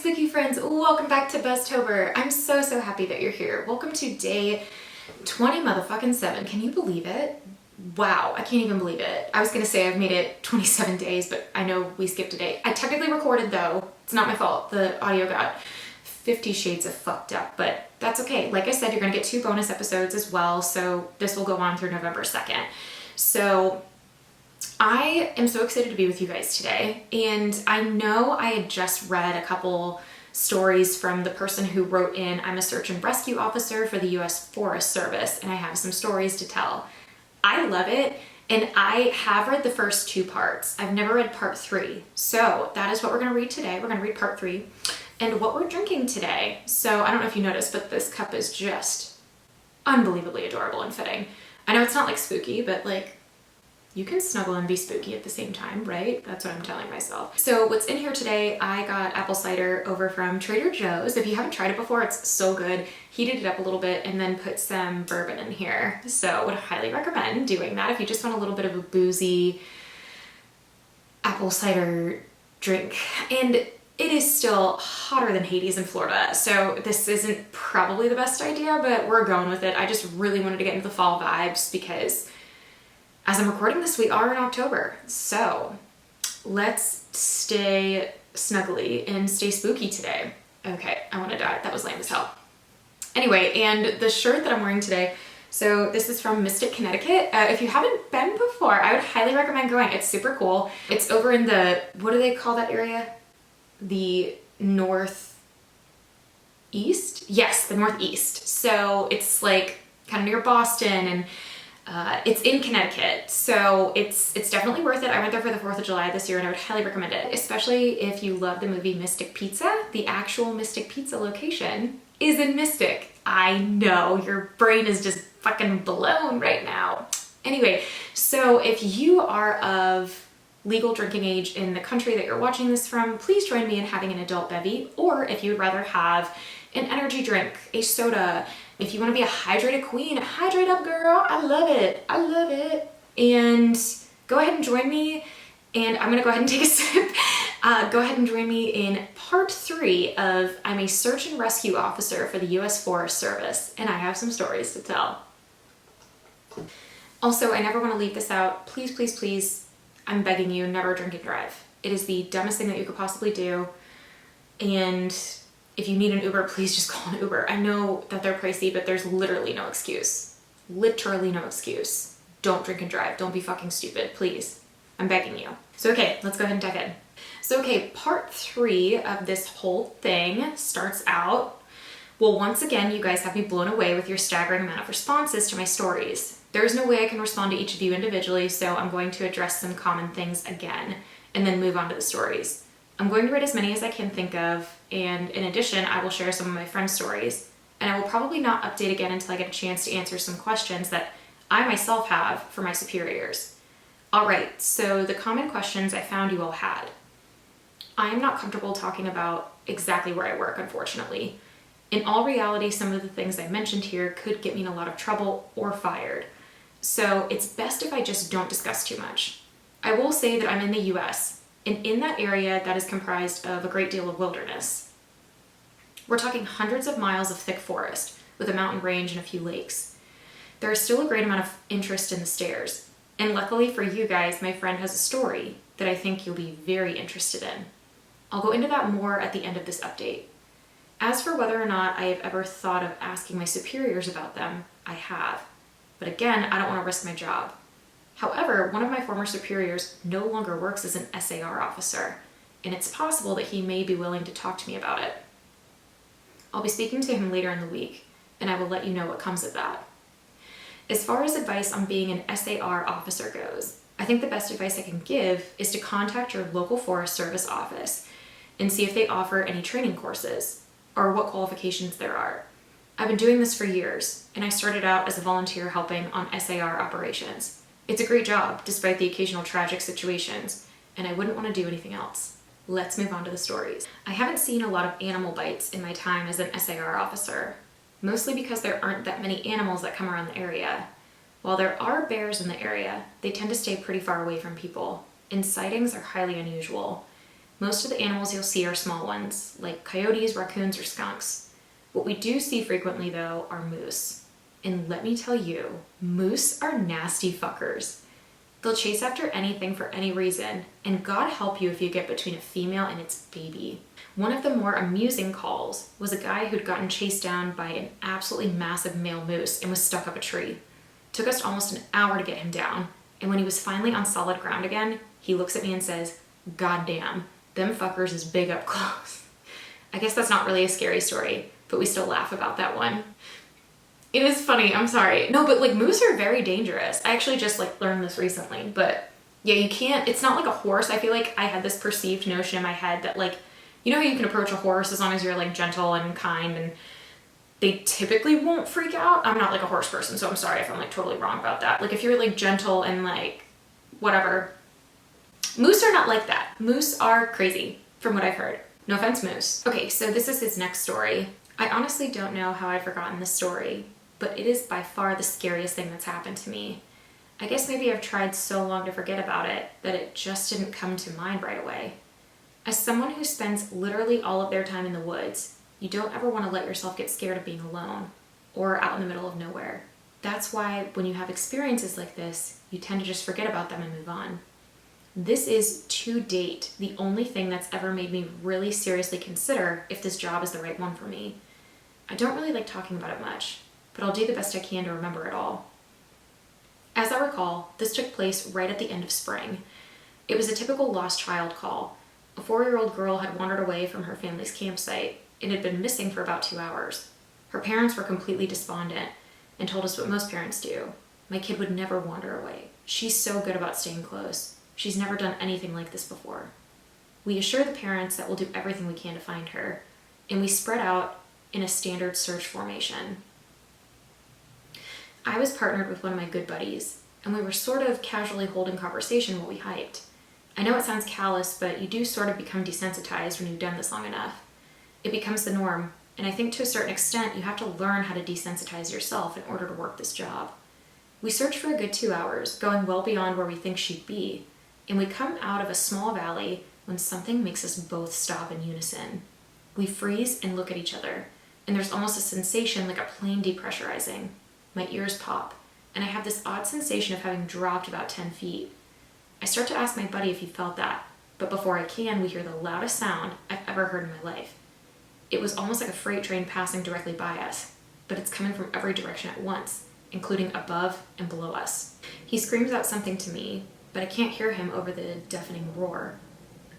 spooky friends, welcome back to Buzztober. I'm so happy that you're here. Welcome to day 20 motherfucking 7. Can you believe it? Wow, I can't even believe it. I was gonna say I've made it 27 days, but I know we skipped a day. I technically recorded though. It's not my fault. The audio got 50 shades of fucked up, but that's okay. Like I said, you're gonna get 2 bonus episodes as well, so this will go on through November 2nd. So I am so excited to be with you guys today, and I know I had just read a couple stories from the person who wrote in, I'm a search and rescue officer for the US Forest Service, and I have some stories to tell. I love it, and I have read the first 2 parts. I've never read part 3, so that is what we're gonna read today. We're gonna read part 3, and what we're drinking today. So I don't know if you noticed, but this cup is just unbelievably adorable and fitting. I know it's not like spooky, but like, you can snuggle and be spooky at the same time, right? That's what I'm telling myself. So what's in here today, I got apple cider over from Trader Joe's. If you haven't tried it before, it's so good. Heated it up a little bit and then put some bourbon in here. So would highly recommend doing that if you just want a little bit of a boozy apple cider drink. And it is still hotter than Hades in Florida, so this isn't probably the best idea, but we're going with it. I just really wanted to get into the fall vibes because as I'm recording this, we are in October, so let's stay snuggly and stay spooky today. Okay, I want to die. That was lame as hell. Anyway, and the shirt that I'm wearing today, so this is from Mystic, Connecticut. If you haven't been before, I would highly recommend going. It's super cool. It's over in the, what do they call that area? The northeast? Yes, the northeast. So it's like kind of near Boston, and it's in Connecticut, so it's definitely worth it. I went there for the 4th of July this year and I would highly recommend it, especially if you love the movie Mystic Pizza. The actual Mystic Pizza location is in Mystic. I know, your brain is just fucking blown right now. Anyway, so if you are of legal drinking age in the country that you're watching this from, please join me in having an adult bevy, or if you'd rather have an energy drink, a soda. If you want to be a hydrated queen, hydrate up, girl. I love it. I love it. And go ahead and join me. And I'm going to go ahead and take a sip. Go ahead and join me in part 3 of I'm a search and rescue officer for the US Forest Service, and I have some stories to tell. Also, I never want to leave this out. Please, please, please, I'm begging you, never drink and drive. It is the dumbest thing that you could possibly do. And if you need an Uber, please just call an Uber. I know that they're pricey, but there's literally no excuse. Literally no excuse. Don't drink and drive. Don't be fucking stupid, please. I'm begging you. So okay, let's go ahead and dive in. So okay, part 3 of this whole thing starts out, well, once again, you guys have me blown away with your staggering amount of responses to my stories. There is no way I can respond to each of you individually, so I'm going to address some common things again, and then move on to the stories. I'm going to read as many as I can think of, and in addition, I will share some of my friends' stories, and I will probably not update again until I get a chance to answer some questions that I myself have for my superiors. Alright, so the common questions I found you all had. I am not comfortable talking about exactly where I work, unfortunately. In all reality, some of the things I mentioned here could get me in a lot of trouble or fired, so it's best if I just don't discuss too much. I will say that I'm in the US, and in that area that is comprised of a great deal of wilderness. We're talking hundreds of miles of thick forest with a mountain range and a few lakes. There is still a great amount of interest in the stairs, and luckily for you guys, my friend has a story that I think you'll be very interested in. I'll go into that more at the end of this update. As for whether or not I have ever thought of asking my superiors about them, I have. But again, I don't want to risk my job. However, one of my former superiors no longer works as an SAR officer, and it's possible that he may be willing to talk to me about it. I'll be speaking to him later in the week, and I will let you know what comes of that. As far as advice on being an SAR officer goes, I think the best advice I can give is to contact your local Forest Service office and see if they offer any training courses or what qualifications there are. I've been doing this for years, and I started out as a volunteer helping on SAR operations. It's a great job, despite the occasional tragic situations, and I wouldn't want to do anything else. Let's move on to the stories. I haven't seen a lot of animal bites in my time as an SAR officer, mostly because there aren't that many animals that come around the area. While there are bears in the area, they tend to stay pretty far away from people, and sightings are highly unusual. Most of the animals you'll see are small ones, like coyotes, raccoons, or skunks. What we do see frequently, though, are moose. And let me tell you, moose are nasty fuckers. They'll chase after anything for any reason, and God help you if you get between a female and its baby. One of the more amusing calls was a guy who'd gotten chased down by an absolutely massive male moose and was stuck up a tree. Took us almost an hour to get him down, and when he was finally on solid ground again, he looks at me and says, "God damn, them fuckers is big up close." I guess that's not really a scary story, but we still laugh about that one. It is funny, I'm sorry. No, but like moose are very dangerous. I actually just like learned this recently, but yeah, you can't, it's not like a horse. I feel like I had this perceived notion in my head that like, you know how you can approach a horse as long as you're like gentle and kind and they typically won't freak out. I'm not like a horse person, so I'm sorry if I'm like totally wrong about that. Like if you're like gentle and like whatever, moose are not like that. Moose are crazy from what I've heard. No offense, moose. Okay, so this is his next story. I honestly don't know how I've forgotten this story, but it is by far the scariest thing that's happened to me. I guess maybe I've tried so long to forget about it that it just didn't come to mind right away. As someone who spends literally all of their time in the woods, you don't ever want to let yourself get scared of being alone or out in the middle of nowhere. That's why when you have experiences like this, you tend to just forget about them and move on. This is, to date, the only thing that's ever made me really seriously consider if this job is the right one for me. I don't really like talking about it much, but I'll do the best I can to remember it all. As I recall, this took place right at the end of spring. It was a typical lost child call. A 4-year-old girl had wandered away from her family's campsite and had been missing for about 2 hours. Her parents were completely despondent and told us what most parents do. My kid would never wander away. She's so good about staying close. She's never done anything like this before. We assure the parents that we'll do everything we can to find her, and we spread out in a standard search formation. I was partnered with one of my good buddies, and we were sort of casually holding conversation while we hiked. I know it sounds callous, but you do sort of become desensitized when you've done this long enough. It becomes the norm, and I think to a certain extent you have to learn how to desensitize yourself in order to work this job. We search for a good 2 hours, going well beyond where we think she'd be, and we come out of a small valley when something makes us both stop in unison. We freeze and look at each other, and there's almost a sensation like a plane depressurizing. My ears pop, and I have this odd sensation of having dropped about 10 feet. I start to ask my buddy if he felt that, but before I can, we hear the loudest sound I've ever heard in my life. It was almost like a freight train passing directly by us, but it's coming from every direction at once, including above and below us. He screams out something to me, but I can't hear him over the deafening roar.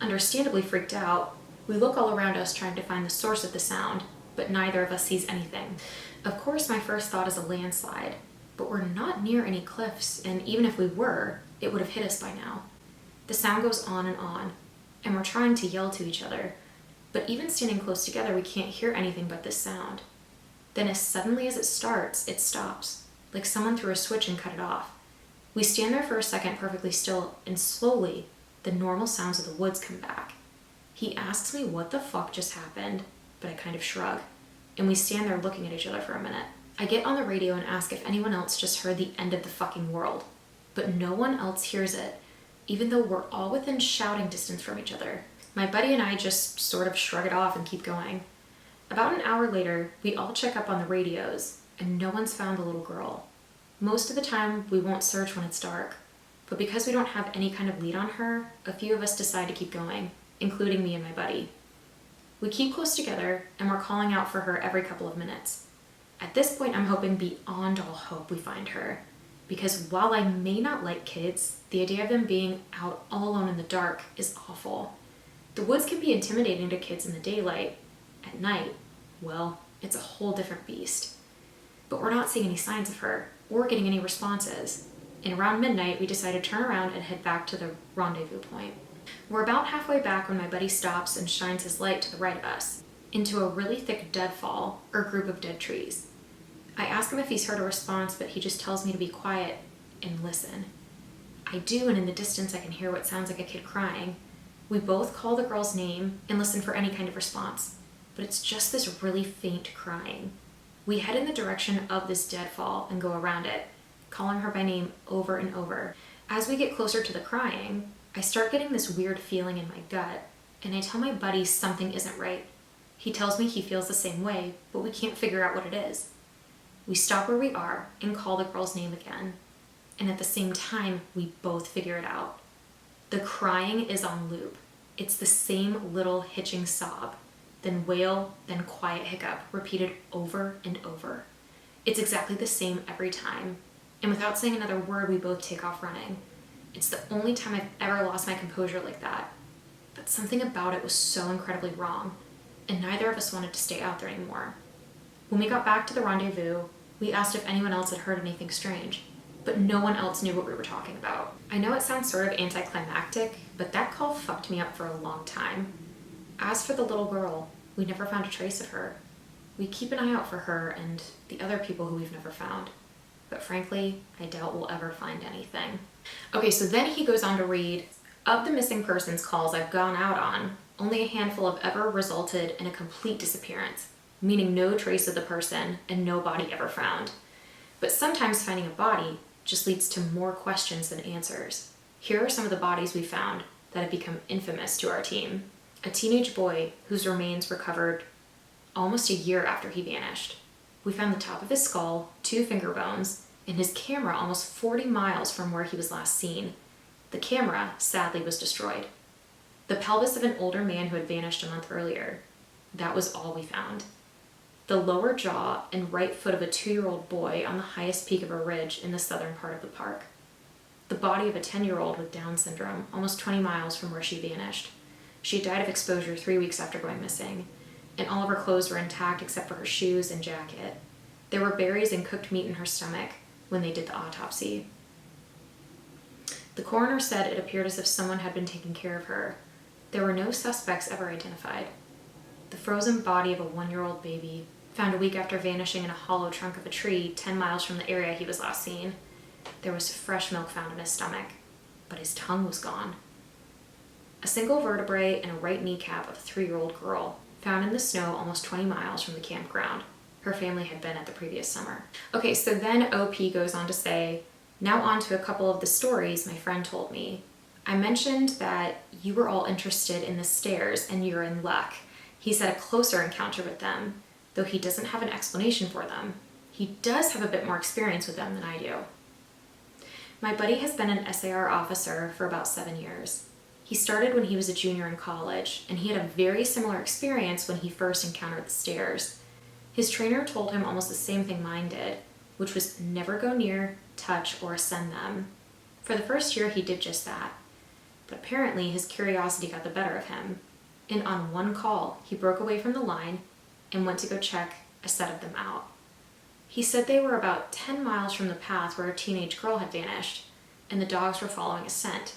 Understandably freaked out, we look all around us trying to find the source of the sound, but neither of us sees anything. Of course, my first thought is a landslide, but we're not near any cliffs, and even if we were, it would have hit us by now. The sound goes on, and we're trying to yell to each other, but even standing close together, we can't hear anything but this sound. Then as suddenly as it starts, it stops, like someone threw a switch and cut it off. We stand there for a second perfectly still, and slowly, the normal sounds of the woods come back. He asks me what the fuck just happened, but I kind of shrug, and we stand there looking at each other for a minute. I get on the radio and ask if anyone else just heard the end of the fucking world, but no one else hears it, even though we're all within shouting distance from each other. My buddy and I just sort of shrug it off and keep going. About an hour later, we all check up on the radios, and no one's found the little girl. Most of the time, we won't search when it's dark, but because we don't have any kind of lead on her, a few of us decide to keep going, including me and my buddy. We keep close together, and we're calling out for her every couple of minutes. At this point, I'm hoping beyond all hope we find her, because while I may not like kids, the idea of them being out all alone in the dark is awful. The woods can be intimidating to kids in the daylight. At night, well, it's a whole different beast. But we're not seeing any signs of her, or getting any responses. And around midnight, we decide to turn around and head back to the rendezvous point. We're about halfway back when my buddy stops and shines his light to the right of us, into a really thick deadfall, or group of dead trees. I ask him if he's heard a response, but he just tells me to be quiet and listen. I do, and in the distance I can hear what sounds like a kid crying. We both call the girl's name and listen for any kind of response, but it's just this really faint crying. We head in the direction of this deadfall and go around it, calling her by name over and over. As we get closer to the crying, I start getting this weird feeling in my gut, and I tell my buddy something isn't right. He tells me he feels the same way, but we can't figure out what it is. We stop where we are and call the girl's name again, and at the same time, we both figure it out. The crying is on loop. It's the same little hitching sob, then wail, then quiet hiccup, repeated over and over. It's exactly the same every time, and without saying another word, we both take off running. It's the only time I've ever lost my composure like that, but something about it was so incredibly wrong, and neither of us wanted to stay out there anymore. When we got back to the rendezvous, we asked if anyone else had heard anything strange, but no one else knew what we were talking about. I know it sounds sort of anticlimactic, but that call fucked me up for a long time. As for the little girl, we never found a trace of her. We keep an eye out for her and the other people who we've never found, but frankly, I doubt we'll ever find anything. Okay, so then he goes on to read, of the missing persons calls I've gone out on, only a handful have ever resulted in a complete disappearance, meaning no trace of the person and no body ever found. But sometimes finding a body just leads to more questions than answers. Here are some of the bodies we found that have become infamous to our team. A teenage boy whose remains recovered almost a year after he vanished. We found the top of his skull, 2 finger bones, and his camera almost 40 miles from where he was last seen. The camera, sadly, was destroyed. The pelvis of an older man who had vanished a month earlier. That was all we found. The lower jaw and right foot of a 2-year-old boy on the highest peak of a ridge in the southern part of the park. The body of a 10-year-old with Down syndrome, almost 20 miles from where she vanished. She died of exposure 3 weeks after going missing, and all of her clothes were intact except for her shoes and jacket. There were berries and cooked meat in her stomach when they did the autopsy. The coroner said it appeared as if someone had been taking care of her. There were no suspects ever identified. The frozen body of a 1-year-old baby, found a week after vanishing in a hollow trunk of a tree 10 miles from the area he was last seen. There was fresh milk found in his stomach, but his tongue was gone. A single vertebrae and a right kneecap of a 3-year-old girl, found in the snow almost 20 miles from the campground. Her family had been at the previous summer. Okay, so then OP goes on to say, now on to a couple of the stories my friend told me. I mentioned that you were all interested in the stairs and you're in luck. He said a closer encounter with them, though he doesn't have an explanation for them. He does have a bit more experience with them than I do. My buddy has been an SAR officer for about 7 years. He started when he was a junior in college, and he had a very similar experience when he first encountered the stairs. His trainer told him almost the same thing mine did, which was never go near, touch, or ascend them. For the first year, he did just that. But apparently, his curiosity got the better of him, and on one call, he broke away from the line and went to go check a set of them out. He said they were about 10 miles from the path where a teenage girl had vanished, and the dogs were following a scent.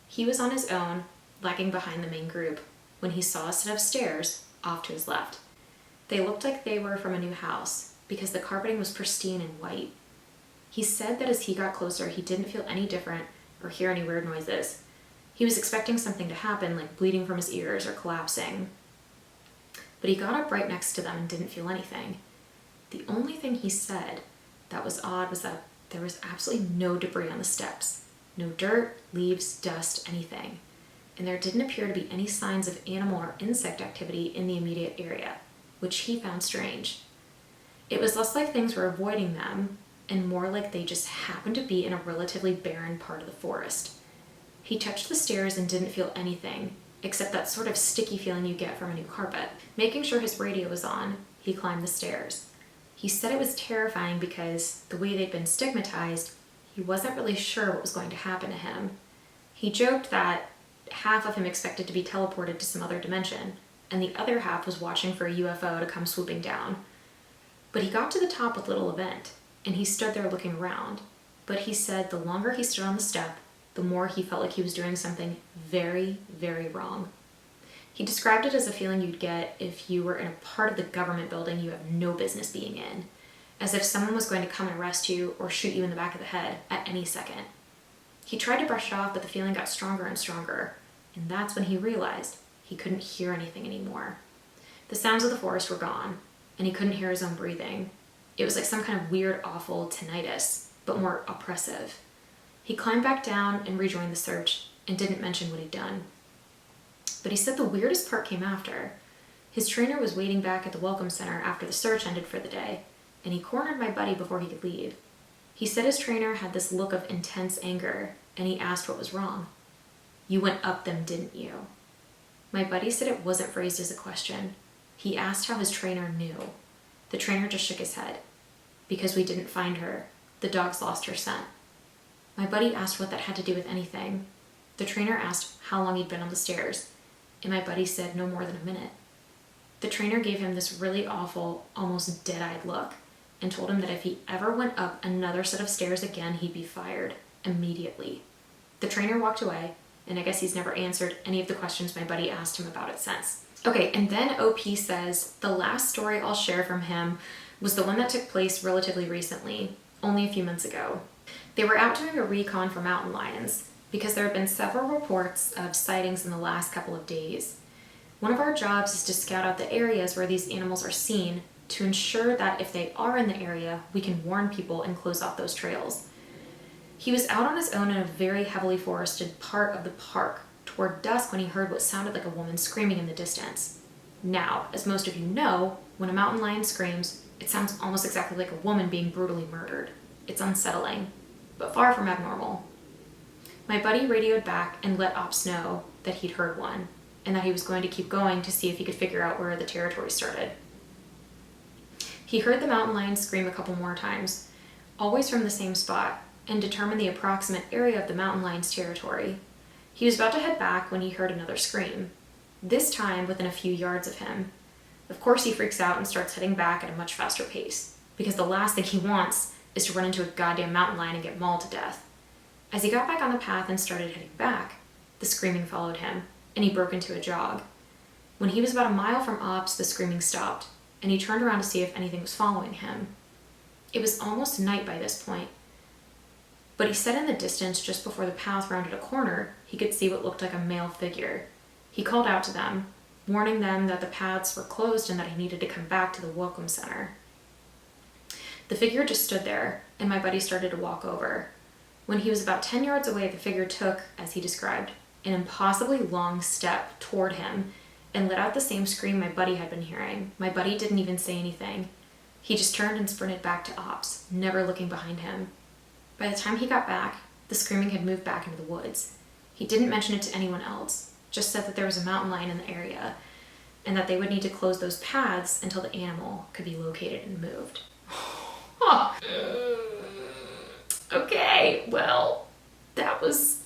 He was on his own, lagging behind the main group, when he saw a set of stairs off to his left. They looked like they were from a new house, because the carpeting was pristine and white. He said that as he got closer, he didn't feel any different or hear any weird noises. He was expecting something to happen, like bleeding from his ears or collapsing. But he got up right next to them and didn't feel anything. The only thing he said that was odd was that there was absolutely no debris on the steps. No dirt, leaves, dust, anything. And there didn't appear to be any signs of animal or insect activity in the immediate area, which he found strange. It was less like things were avoiding them and more like they just happened to be in a relatively barren part of the forest. He touched the stairs and didn't feel anything, except that sort of sticky feeling you get from a new carpet. Making sure his radio was on, he climbed the stairs. He said it was terrifying because, the way they'd been stigmatized, he wasn't really sure what was going to happen to him. He joked that half of him expected to be teleported to some other dimension, and the other half was watching for a UFO to come swooping down. But he got to the top with little event, and he stood there looking around. But he said the longer he stood on the step, the more he felt like he was doing something very, very wrong. He described it as a feeling you'd get if you were in a part of the government building you have no business being in, as if someone was going to come and arrest you or shoot you in the back of the head at any second. He tried to brush it off, but the feeling got stronger and stronger, and that's when he realized he couldn't hear anything anymore. The sounds of the forest were gone, and he couldn't hear his own breathing. It was like some kind of weird, awful tinnitus, but more oppressive. He climbed back down and rejoined the search and didn't mention what he'd done. but he said the weirdest part came after. His trainer was waiting back at the welcome center after the search ended for the day, and he cornered my buddy before he could leave. He said his trainer had this look of intense anger, and he asked what was wrong. "You went up them, didn't you?" My buddy said it wasn't phrased as a question. He asked how his trainer knew. The trainer just shook his head. "Because we didn't find her. The dogs lost her scent." My buddy asked what that had to do with anything. The trainer asked how long he'd been on the stairs, and my buddy said no more than a minute. The trainer gave him this really awful, almost dead-eyed look, and told him that if he ever went up another set of stairs again, he'd be fired immediately. The trainer walked away, and I guess he's never answered any of the questions my buddy asked him about it since. Okay, and then OP says the last story I'll share from him was the one that took place relatively recently, only a few months ago. They were out doing a recon for mountain lions because there have been several reports of sightings in the last couple of days. One of our jobs is to scout out the areas where these animals are seen to ensure that if they are in the area, we can warn people and close off those trails. He was out on his own in a very heavily forested part of the park toward dusk when he heard what sounded like a woman screaming in the distance. Now, as most of you know, when a mountain lion screams, it sounds almost exactly like a woman being brutally murdered. It's unsettling, but far from abnormal. My buddy radioed back and let Ops know that he'd heard one, and that he was going to keep going to see if he could figure out where the territory started. He heard the mountain lion scream a couple more times, always from the same spot, and determined the approximate area of the mountain lion's territory. He was about to head back when he heard another scream, this time within a few yards of him. Of course, he freaks out and starts heading back at a much faster pace, because the last thing he wants is to run into a goddamn mountain lion and get mauled to death. As he got back on the path and started heading back, the screaming followed him, and he broke into a jog. When he was about a mile from Ops, the screaming stopped, and he turned around to see if anything was following him. It was almost night by this point, but he said in the distance, just before the path rounded a corner, he could see what looked like a male figure. He called out to them, warning them that the paths were closed and that he needed to come back to the welcome center. The figure just stood there, and my buddy started to walk over. When he was about 10 yards away, the figure took, as he described, an impossibly long step toward him and let out the same scream my buddy had been hearing. My buddy didn't even say anything. He just turned and sprinted back to Ops, never looking behind him. By the time he got back, the screaming had moved back into the woods. He didn't mention it to anyone else, just said that there was a mountain lion in the area and that they would need to close those paths until the animal could be located and moved. Okay, well, that was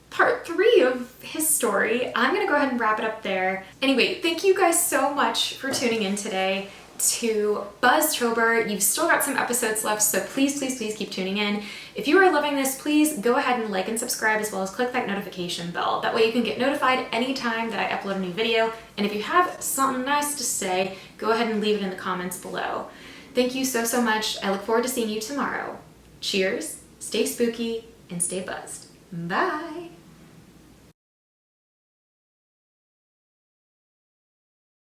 part 3 of his story. I'm gonna go ahead and wrap it up there. Anyway, thank you guys so much for tuning in today to Buzztober. You've still got some episodes left, so please keep tuning in. If you are loving this, please go ahead and like and subscribe, as well as click that notification bell. That way you can get notified anytime that I upload a new video. And if you have something nice to say, go ahead and leave it in the comments below. Thank you so much. I look forward to seeing you tomorrow. Cheers, stay spooky, and stay buzzed. Bye!